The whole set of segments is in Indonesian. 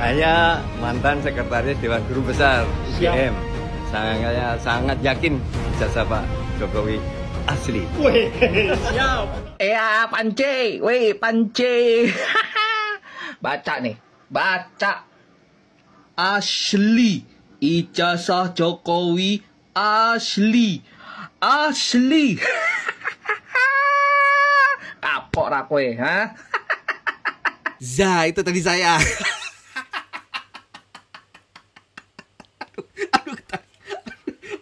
Saya mantan sekretaris Dewan Guru Besar UGM. Saya sangat yakin ijazah Pak Jokowi asli. Wih, siap. Ya, Panci. Wih, Panci. Baca nih. Baca. Asli. Ijazah Jokowi asli. Asli. Kapok ra kowe, ha? Za, itu tadi saya.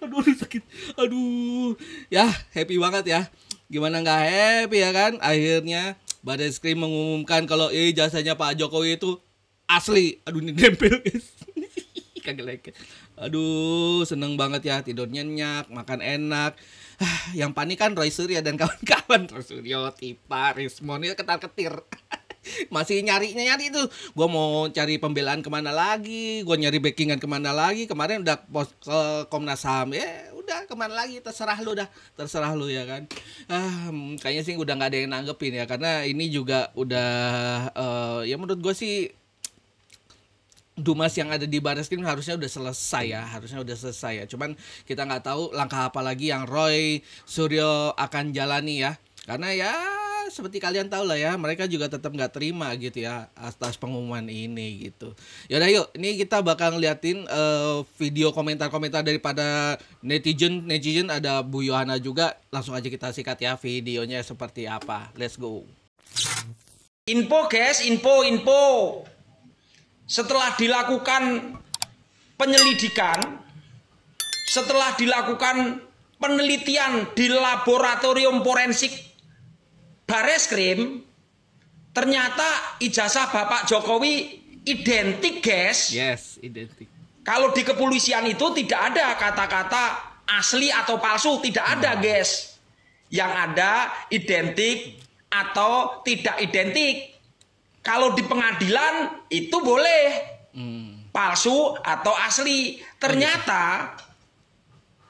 Aduh, sakit. Aduh, ya happy banget ya. Gimana nggak happy ya kan? Akhirnya Barreskrim mengumumkan kalau jasanya Pak Jokowi itu asli. Aduh, ini nempel guys. Kagak like. Aduh, seneng banget ya, tidur nyenyak, makan enak. Yang panik kan Roy Suryo dan kawan-kawan. Roy Suryo, Tipa, Rismon, itu ketar-ketir. Masih nyari tuh. Gue mau cari pembelaan kemana lagi, gue nyari backingan kemana lagi. Kemarin udah post ke Komnas HAM, ya udah kemana lagi, terserah lu ya kan. Kayaknya sih udah nggak ada yang nanggepin ya, karena ini juga udah ya menurut gue sih Dumas yang ada di Barreskrim harusnya udah selesai ya, cuman kita nggak tahu langkah apa lagi yang Roy Suryo akan jalani ya, karena ya seperti kalian tahu lah ya, mereka juga tetap nggak terima gitu ya atas pengumuman ini gitu. Yaudah yuk, ini kita bakal ngeliatin video komentar-komentar daripada netizen. Ada Bu Yohana juga, langsung aja kita sikat ya videonya seperti apa. Let's go. Info guys, info. Setelah dilakukan penyelidikan, setelah dilakukan penelitian di laboratorium forensik Barreskrim, ternyata ijazah Bapak Jokowi identik guys. Yes, identik. Kalau di kepolisian itu tidak ada kata-kata asli atau palsu, tidak ada guys. Yang ada identik atau tidak identik. Kalau di pengadilan itu boleh palsu atau asli. Ternyata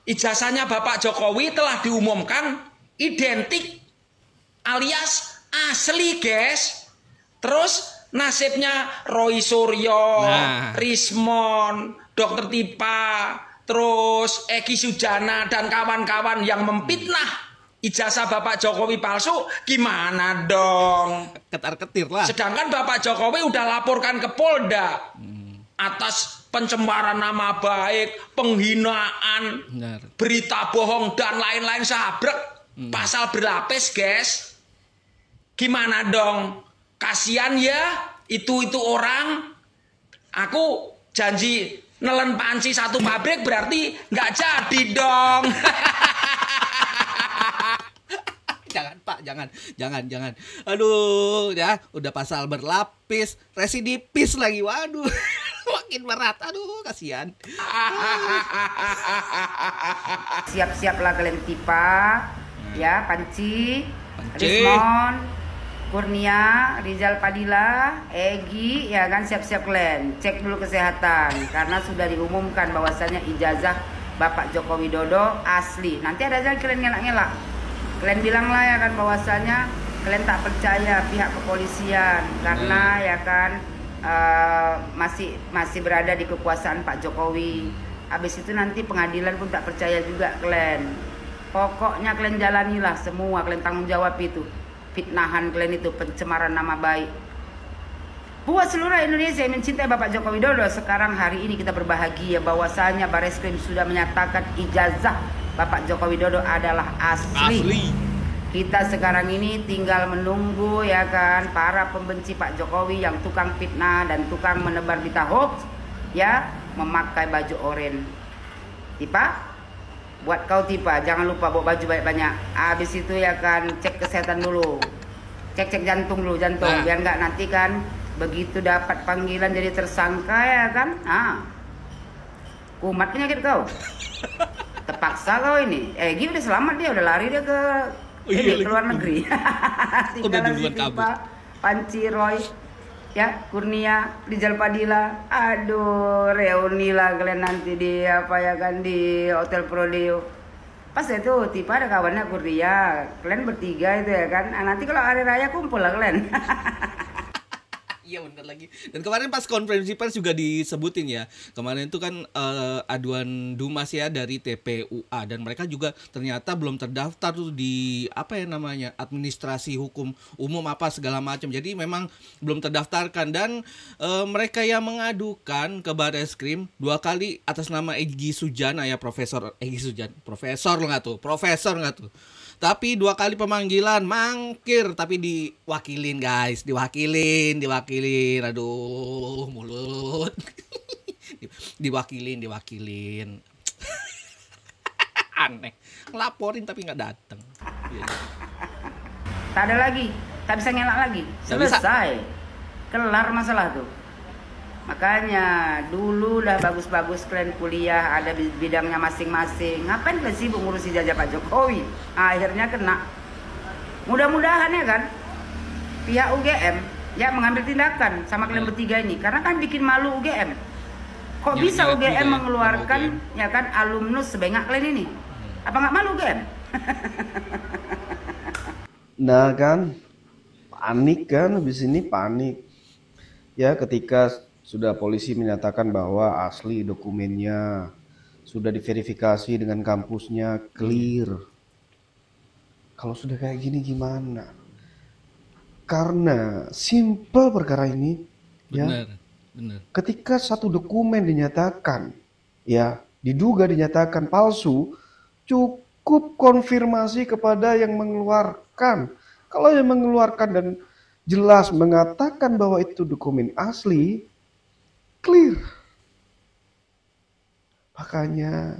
ijazahnya Bapak Jokowi telah diumumkan identik alias asli guys. Terus nasibnya Roy Suryo, Rismon, Dr. Tipa, terus Eki Sujana dan kawan-kawan yang memfitnah ijazah Bapak Jokowi palsu, gimana dong? Ketar-ketir lah. Sedangkan Bapak Jokowi udah laporkan ke Polda atas pencemaran nama baik, penghinaan, berita bohong dan lain-lain sabrek. Pasal berlapis guys. Gimana dong? Kasian ya itu orang. Aku janji nelen panci satu pabrik berarti nggak jadi dong. Jangan Pak, jangan. Aduh, ya udah pasal berlapis, residipis lagi, waduh, makin berat, aduh, kasihan. Siap-siaplah kalian Tipa, ya Panci, Rismon, Kurnia, Rizal Padilla, Egi, ya kan, siap-siap kalian. Cek dulu kesehatan karena sudah diumumkan bahwasannya ijazah Bapak Joko Widodo asli. Nanti ada aja kalian ngelak-ngelak. Kalian bilang lah ya kan bahwasanya kalian tak percaya pihak kepolisian karena ya kan masih berada di kekuasaan Pak Jokowi. Habis itu nanti pengadilan pun tak percaya juga kalian. Pokoknya kalian jalanilah semua, kalian tanggung jawab itu. Fitnahan kalian itu, pencemaran nama baik. Buat seluruh Indonesia yang mencintai Bapak Joko Widodo, sekarang hari ini kita berbahagia bahwasanya Barreskrim sudah menyatakan ijazah Bapak Joko Widodo adalah asli. Kita sekarang ini tinggal menunggu ya kan para pembenci Pak Jokowi yang tukang fitnah dan tukang menebar berita hoax ya memakai baju oranye. Tipa, buat kau Tipa, jangan lupa bawa baju banyak-banyak. Habis itu ya kan cek kesehatan dulu. Cek jantung dulu, biar nggak nanti kan begitu dapat panggilan jadi tersangka ya kan. Kumat penyakit kau. Terpaksa kau ini. Egi udah selamat, dia udah lari dia ke luar negeri. Tinggal si Tipa, Panci, Roy, ya Kurnia, Rizal Padilla. Aduh, reuni lah kalian nanti di apa ya kan di Hotel Prodeo. Pas itu Tipa ada kawannya Kurnia, kalian bertiga itu ya kan. Nanti kalau hari raya kumpul lah kalian. Iya bener lagi. Dan kemarin pas konferensi pers juga disebutin ya. Kemarin itu kan aduan Dumas ya dari TPUA, dan mereka juga ternyata belum terdaftar tuh di apa ya namanya, administrasi hukum umum apa segala macam. Jadi memang belum terdaftarkan, dan mereka yang mengadukan ke Barreskrim 2 kali atas nama Egy Sujana ya, Profesor Egy Sujana. Profesor nggak tuh? Tapi 2 kali pemanggilan mangkir, tapi diwakilin guys, diwakilin, aduh mulut, diwakilin, aneh, ngelaporin tapi nggak datang. Tak ada lagi, tak bisa ngelak lagi, selesai, kelar masalah tuh. Makanya dulu udah bagus-bagus kalian kuliah, ada bidangnya masing-masing. Ngapain kalian sibuk ngurusi ijazah Pak Jokowi? Akhirnya kena. Mudah-mudahan ya kan, pihak UGM ya mengambil tindakan sama kalian bertiga ini, karena kan bikin malu UGM. Kok bisa UGM mengeluarkan ya kan alumnus sebanyak kalian ini? Apa nggak malu UGM? Nah kan, panik kan, habis ini panik. Ya ketika sudah polisi menyatakan bahwa asli dokumennya, sudah diverifikasi dengan kampusnya clear. Kalau sudah kayak gini gimana? Karena simple perkara ini, benar. Ketika satu dokumen dinyatakan, ya diduga dinyatakan palsu, cukup konfirmasi kepada yang mengeluarkan. Kalau yang mengeluarkan dan jelas mengatakan bahwa itu dokumen asli, clear. Makanya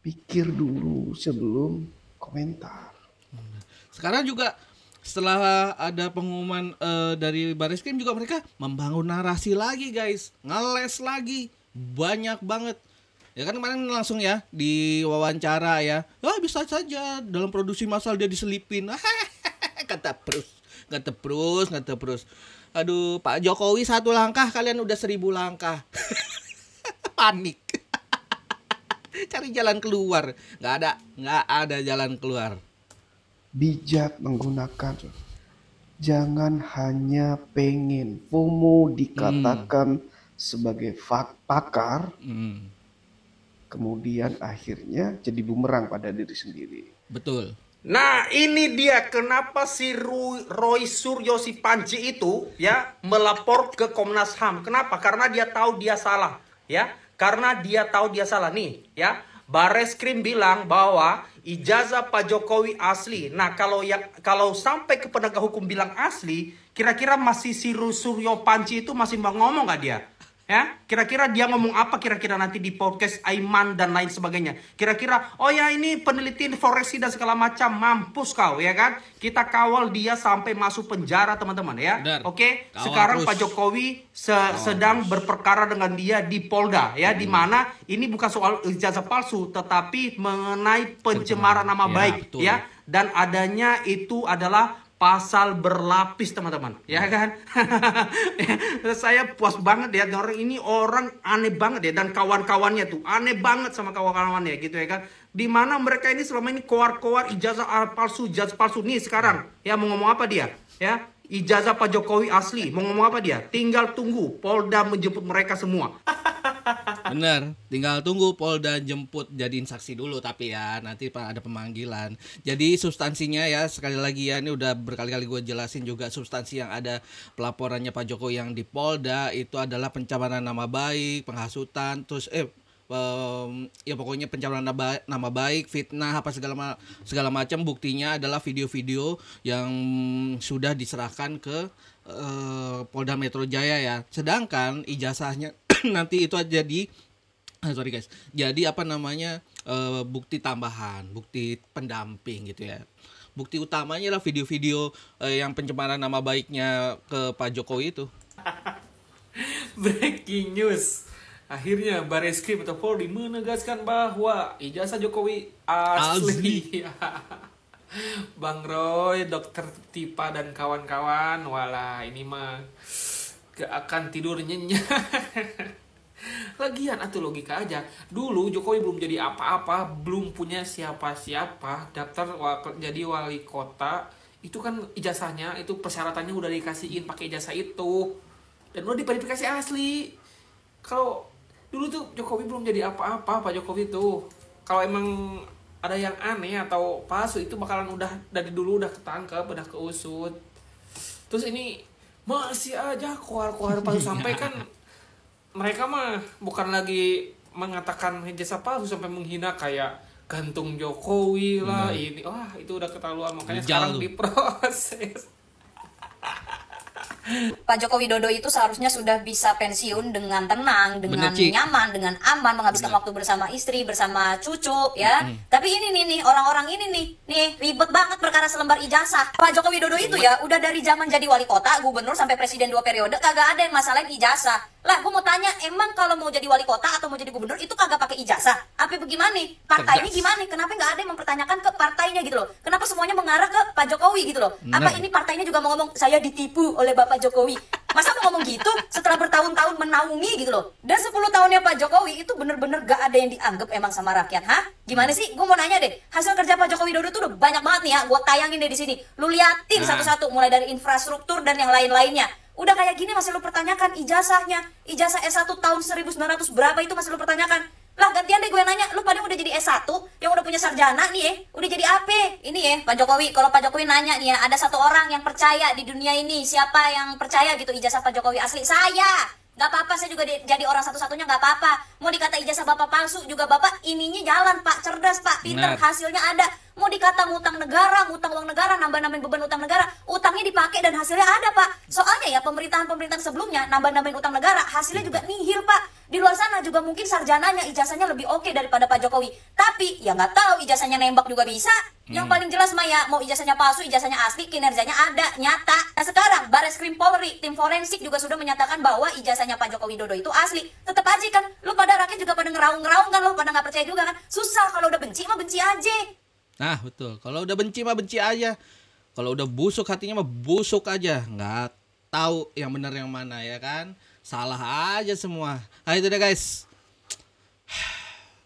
pikir dulu sebelum komentar. Sekarang juga setelah ada pengumuman dari Barreskrim juga mereka membangun narasi lagi guys, ngeles lagi, banyak banget. Ya kan kemarin langsung ya diwawancara ya, bisa saja dalam produksi massal dia diselipin. Kata Prus. Aduh, Pak Jokowi 1 langkah, kalian udah 1000 langkah. Panik. Cari jalan keluar. Nggak ada jalan keluar. Bijak menggunakan. Jangan hanya pengen FOMO dikatakan sebagai pakar. Kemudian akhirnya jadi bumerang pada diri sendiri. Betul. Nah ini dia kenapa si Roy Suryo si Panji itu ya melapor ke Komnas HAM. Kenapa? Karena dia tahu dia salah ya. Karena dia tahu dia salah nih ya. Barreskrim bilang bahwa ijazah Pak Jokowi asli. Nah kalau sampai ke penegak hukum bilang asli, kira-kira masih si Suryo Panji itu masih mau ngomong nggak dia? Ya, kira-kira dia ngomong apa kira-kira nanti di podcast Aiman dan lain sebagainya. Kira-kira, oh ya ini peneliti forensi dan segala macam, mampus kau ya kan. Kita kawal dia sampai masuk penjara teman-teman ya. Oke, sekarang terus. Pak Jokowi sedang berperkara dengan dia di Polda ya. Dimana ini bukan soal ijazah palsu, tetapi mengenai pencemaran nama baik betul. Ya. Dan adanya itu adalah pasal berlapis teman-teman, ya kan? Saya puas banget ya, orang aneh banget ya, dan kawan-kawannya tuh aneh banget sama kawan-kawannya gitu ya kan? Dimana mereka ini selama ini koar-koar ijazah palsu nih sekarang, ya mau ngomong apa dia? Ya ijazah Pak Jokowi asli, mau ngomong apa dia? Tinggal tunggu Polda menjemput mereka semua. Bener, tinggal tunggu Polda jemput, jadiin saksi dulu, tapi ya nanti ada pemanggilan. Jadi substansinya ya sekali lagi ya, ini udah berkali-kali gue jelasin juga, substansi yang ada pelaporannya Pak Jokowi yang di Polda itu adalah pencemaran nama baik, penghasutan, terus ya pokoknya pencemaran nama baik, fitnah apa segala macam. Buktinya adalah video-video yang sudah diserahkan ke Polda Metro Jaya ya. Sedangkan ijazahnya nanti itu jadi jadi apa namanya bukti tambahan, bukti pendamping gitu ya. Bukti utamanya lah video-video yang pencemaran nama baiknya ke Pak Jokowi itu. Breaking news. Akhirnya Barreskrim atau Polri menegaskan bahwa ijazah Jokowi asli. Bang Roy, Dokter Tipa dan kawan-kawan, walah ini mah gak akan tidur nyenyak. Lagian atau logika aja, dulu Jokowi belum jadi apa-apa, belum punya siapa-siapa, daftar jadi wali kota, itu kan ijazahnya, itu persyaratannya udah dikasihin pakai ijazah itu. Dan udah diverifikasi asli. Kalau dulu tuh Jokowi belum jadi apa-apa, Pak Jokowi tuh. Kalau emang ada yang aneh atau palsu itu bakalan udah dari dulu udah ketangkep, udah keusut. Terus ini masih aja keluar-keluar palsu sampai kan mereka mah bukan lagi mengatakan ijazah palsu sampai menghina kayak gantung Jokowi lah ini. Wah, itu udah ketahuan makanya sekarang diproses. Pak Joko Widodo itu seharusnya sudah bisa pensiun dengan tenang, dengan nyaman, dengan aman, menghabiskan waktu bersama istri, bersama cucu, ya. Tapi ini nih orang-orang ini nih ribet banget perkara selembar ijazah. Pak Joko Widodo itu ya udah dari zaman jadi wali kota, gubernur sampai presiden 2 periode kagak ada yang masalahin ijazah. Lah, gue mau tanya, emang kalau mau jadi wali kota atau mau jadi gubernur itu kagak pakai ijazah? Apa bagaimana? Partainya gimana? Kenapa nggak ada yang mempertanyakan ke partainya gitu loh? Kenapa semuanya mengarah ke Pak Jokowi gitu loh? Apa ini partainya juga mau ngomong saya ditipu oleh Bapak Jokowi? Masa mau ngomong gitu setelah bertahun-tahun menaungi gitu loh? Dan 10 tahunnya Pak Jokowi itu bener-bener gak ada yang dianggap emang sama rakyat, hah? Gimana sih? Gue mau nanya deh, hasil kerja Pak Joko Widodo tuh udah banyak banget nih ya, gue tayangin deh di sini. Lu liatin satu-satu, mulai dari infrastruktur dan yang lain-lainnya. Udah kayak gini masih lu pertanyakan ijazahnya. Ijazah S1 tahun 1900 berapa itu masih lu pertanyakan. Lah gantian deh gue nanya, lu pada udah jadi S1 yang udah punya sarjana nih ya, udah jadi apa? Ini ya Pak Jokowi, kalau Pak Jokowi nanya nih ya, ada satu orang yang percaya di dunia ini, siapa yang percaya gitu ijazah Pak Jokowi asli? Saya. Gak apa-apa, saya juga jadi orang satu-satunya gak apa-apa. Mau dikata ijazah Bapak palsu juga Bapak ininya jalan Pak, cerdas Pak, pintar, hasilnya ada. Mau dikata ngutang negara, ngutang uang negara, nambah-nambahin beban utang negara, utangnya dipakai dan hasilnya ada Pak. Soalnya ya pemerintahan-pemerintahan sebelumnya nambah-nambahin utang negara, hasilnya juga nihil Pak. Di luar sana juga mungkin sarjananya, ijazahnya lebih oke daripada Pak Jokowi. Tapi ya nggak tahu ijazahnya nembak juga bisa. Yang paling jelas mah ya, mau ijazahnya palsu, ijazahnya asli, kinerjanya ada, nyata. Nah sekarang Bareskrim Polri, tim forensik juga sudah menyatakan bahwa ijazahnya Pak Joko Widodo itu asli. Tetap aja kan, lu pada rakyat juga pada ngeraung-ngeraung kan, lu pada nggak percaya juga kan. Susah, kalau udah benci mah benci aja. Nah betul, kalau udah benci mah benci aja. Kalau udah busuk hatinya mah busuk aja. Nggak tahu yang benar yang mana ya kan. Salah aja semua. Nah itu deh guys.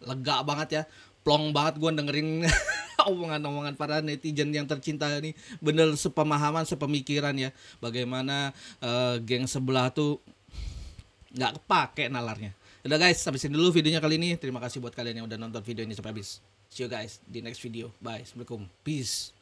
Lega banget ya. Plong banget gue dengerin omongan-omongan para netizen yang tercinta ini. Bener sepemahaman, sepemikiran ya. Bagaimana geng sebelah tuh nggak kepake nalarnya. Udah guys, sampai sini dulu videonya kali ini. Terima kasih buat kalian yang udah nonton video ini sampai habis. See you guys di next video. Bye. Assalamualaikum. Peace.